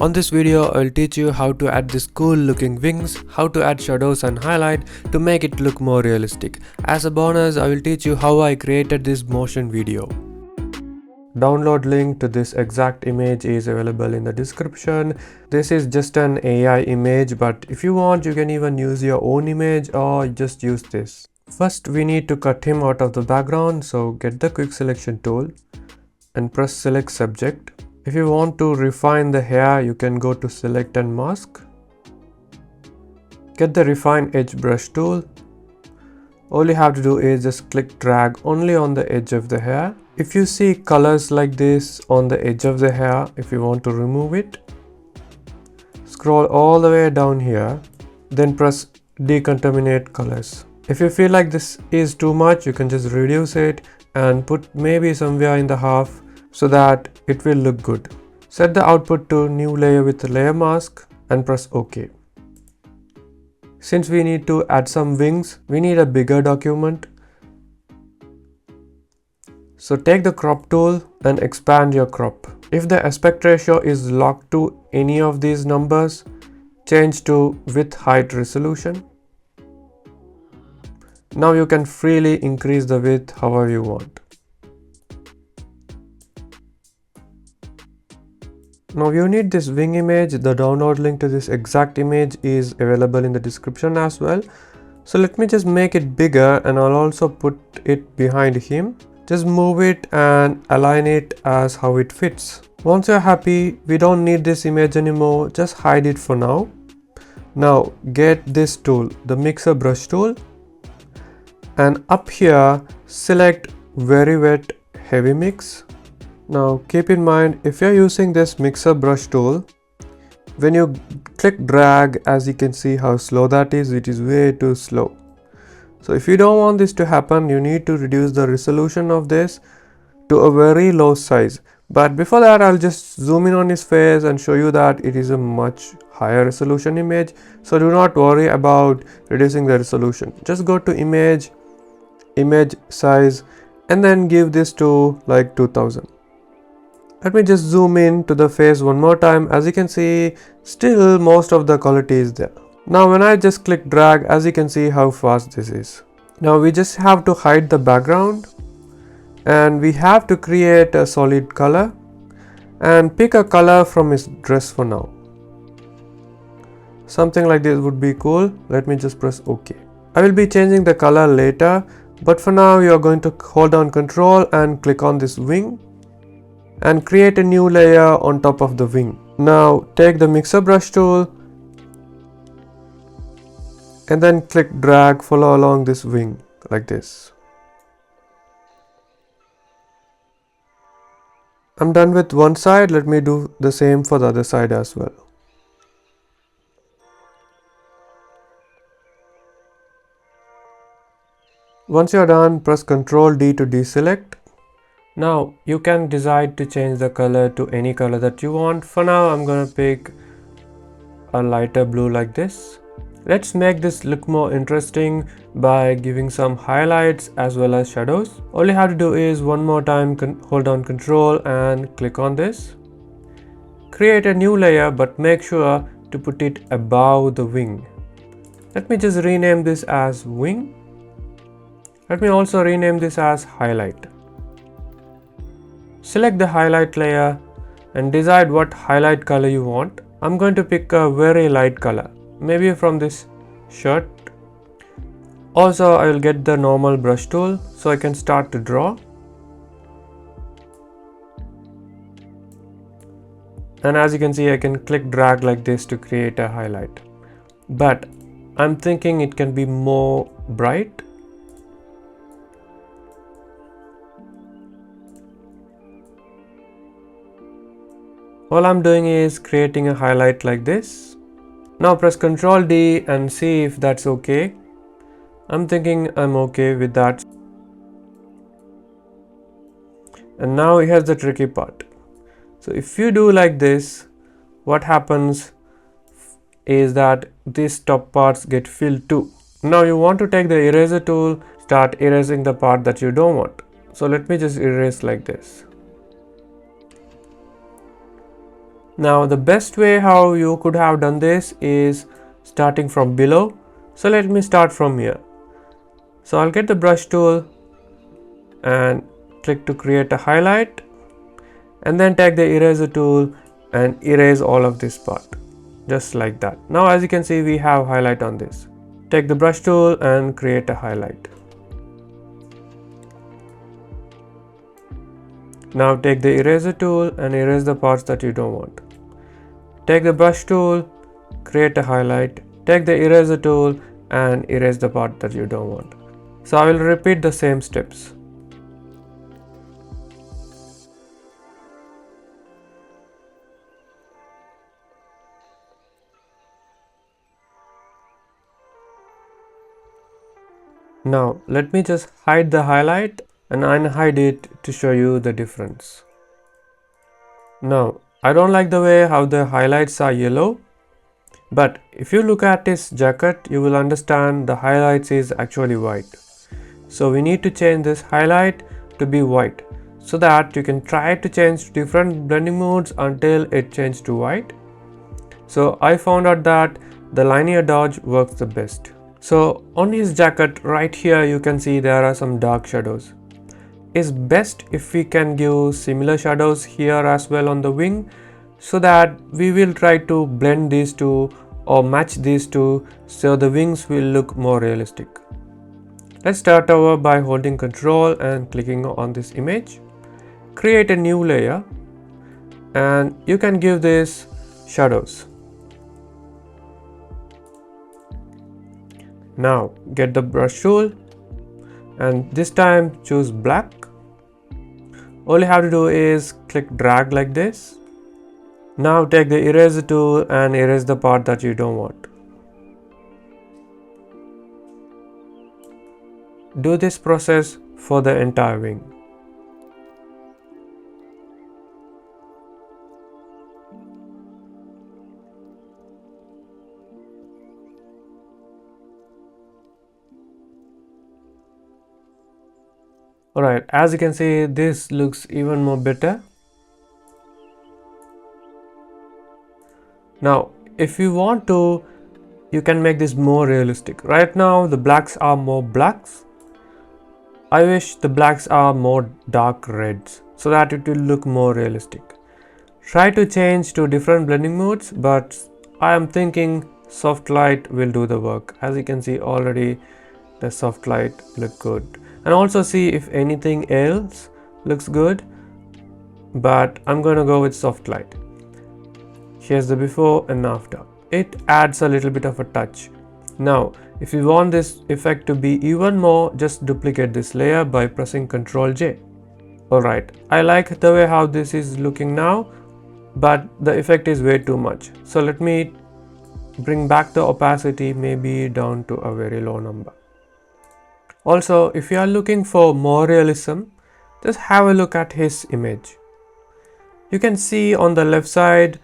On this video, I'll teach you how to add these cool looking wings, how to add shadows and highlight to make it look more realistic. As a bonus, I will teach you how I created this motion video. Download link to this exact image is available in the description. This is just an AI image, but if you want, you can even use your own image or just use this. First, we need to cut him out of the background, so get the quick selection tool and press select subject. If you want to refine the hair, you can go to select and mask. Get the refine edge brush tool. All you have to do is just click drag only on the edge of the hair. If you see colors like this on the edge of the hair, if you want to remove it, scroll all the way down here, then press decontaminate colors. If you feel like this is too much, you can just reduce it and put maybe somewhere in the half so that it will look good. Set the output to new layer with layer mask and press OK. Since we need to add some wings, we need a bigger document. So take the crop tool and expand your crop. If the aspect ratio is locked to any of these numbers, change to width height resolution. Now you can freely increase the width however you want. Now you need this wing image. The download link to this exact image is available in the description as well. So let me just make it bigger and I'll also put it behind him. Just move it and align it as how it fits. Once you're happy, we don't need this image anymore. Just hide it for now. Now get this tool, the mixer brush tool, and up here select very wet heavy mix. Now keep in mind, if you're using this mixer brush tool, when you click drag, as you can see how slow that is, it is way too slow. So if you don't want this to happen, you need to reduce the resolution of this to a very low size. But before that, I'll just zoom in on his face and show you that it is a much higher resolution image. So do not worry about reducing the resolution. Just go to image size and then give this to like 2000. Let me just zoom in to the face one more time. As you can see, still most of the quality is there. Now when I just click drag, as you can see how fast this is. Now we just have to hide the background and we have to create a solid color and pick a color from his dress for now. Something like this would be cool. Let me just press OK. I will be changing the color later, but for now you are going to hold down Control and click on this wing and create a new layer on top of the wing. Now take the mixer brush tool and then click drag, follow along this wing like this. I'm done with one side. Let me do the same for the other side as well. Once you're done, press Ctrl D to deselect. Now you can decide to change the color to any color that you want. For now, I'm gonna pick a lighter blue like this. Let's make this look more interesting by giving some highlights as well as shadows. All you have to do is one more time hold down Control and click on this. Create a new layer, but make sure to put it above the wing. Let me just rename this as wing. Let me also rename this as highlight. Select the highlight layer and decide what highlight color you want. I'm going to pick a very light color, maybe from this shirt. Also, I will get the normal brush tool so I can start to draw. And as you can see, I can click drag like this to create a highlight. But I'm thinking it can be more bright. All I'm doing is creating a highlight like this. Now press Ctrl D and see if that's okay. I'm thinking I'm okay with that. And now here's the tricky part. So if you do like this, what happens is that these top parts get filled too. Now you want to take the eraser tool, start erasing the part that you don't want. So let me just erase like this. Now the best way how you could have done this is starting from below. So let me start from here. So I'll get the brush tool and click to create a highlight, and then take the eraser tool and erase all of this part, just like that. Now as you can see, we have highlight on this. Take the brush tool and create a highlight. Now take the eraser tool and erase the parts that you don't want. Take the brush tool, create a highlight, take the eraser tool and erase the part that you don't want. So I will repeat the same steps. Now let me just hide the highlight and unhide it to show you the difference. Now I don't like the way how the highlights are yellow, but if you look at his jacket, you will understand the highlights is actually white. So we need to change this highlight to be white so that you can try to change different blending modes until it changes to white. So I found out that the linear dodge works the best. So on his jacket right here, you can see there are some dark shadows. It's best if we can give similar shadows here as well on the wing, so that we will try to blend these two or match these two so the wings will look more realistic. Let's start over by holding Ctrl and clicking on this image. Create a new layer and you can give this shadows. Now get the brush tool and this time choose black. All you have to do is click drag like this. Now take the eraser tool and erase the part that you don't want. Do this process for the entire wing. Alright, as you can see, this looks even more better. Now, if you want to, you can make this more realistic. Right now, the blacks are more blacks. I wish the blacks are more dark reds so that it will look more realistic. Try to change to different blending modes, but I am thinking soft light will do the work. As you can see already, the soft light look good. And also see if anything else looks good, but I'm gonna go with soft light. Here's the before and after. It adds a little bit of a touch. Now, if you want this effect to be even more, just duplicate this layer by pressing Ctrl J. Alright, I like the way how this is looking now, but the effect is way too much. So let me bring back the opacity maybe down to a very low number. Also, if you are looking for more realism, just have a look at his image. You can see on the left side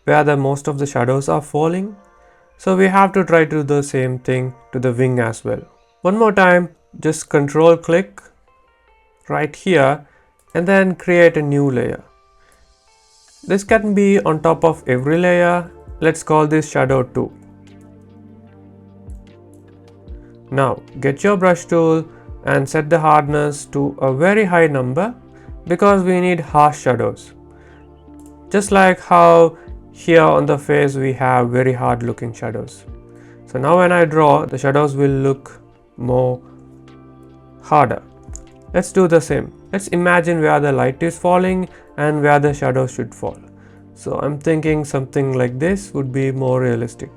where the most of the shadows are falling. So we have to try to do the same thing to the wing as well. One more time, just control click right here and then create a new layer. This can be on top of every layer. Let's call this shadow 2. Now get your brush tool and set the hardness to a very high number because we need harsh shadows. Just like how here on the face we have very hard looking shadows. So now when I draw, the shadows will look more harder. Let's do the same. Let's imagine where the light is falling and where the shadow should fall. So I'm thinking something like this would be more realistic.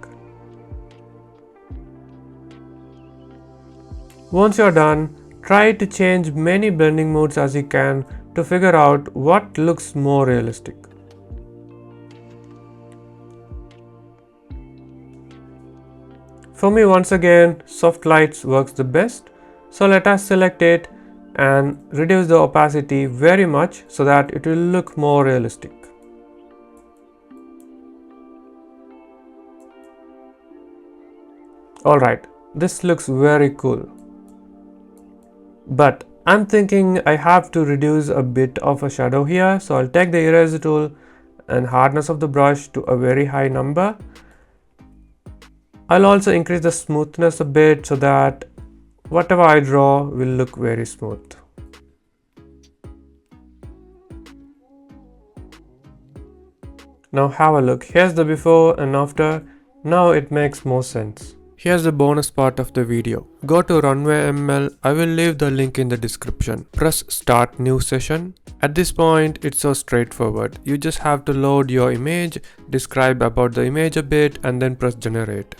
Once you're done, try to change many blending modes as you can to figure out what looks more realistic. For me, once again, soft lights works the best. So let us select it and reduce the opacity very much so that it will look more realistic. Alright, this looks very cool. But I'm thinking I have to reduce a bit of a shadow here, so I'll take the eraser tool and hardness of the brush to a very high number. I'll also increase the smoothness a bit so that whatever I draw will look very smooth. Now have a look. Here's the before and after. Now it makes more sense. Here's the bonus part of the video. Go to Runway ML. I will leave the link in the description. Press start new session. At this point, it's so straightforward. You just have to load your image, describe about the image a bit, and then press generate.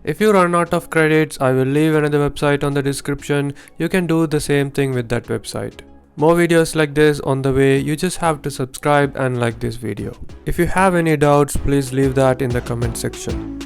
If you run out of credits, I will leave another website on the description. You can do the same thing with that website. More videos like this on the way. You just have to subscribe and like this video. If you have any doubts, please leave that in the comment section.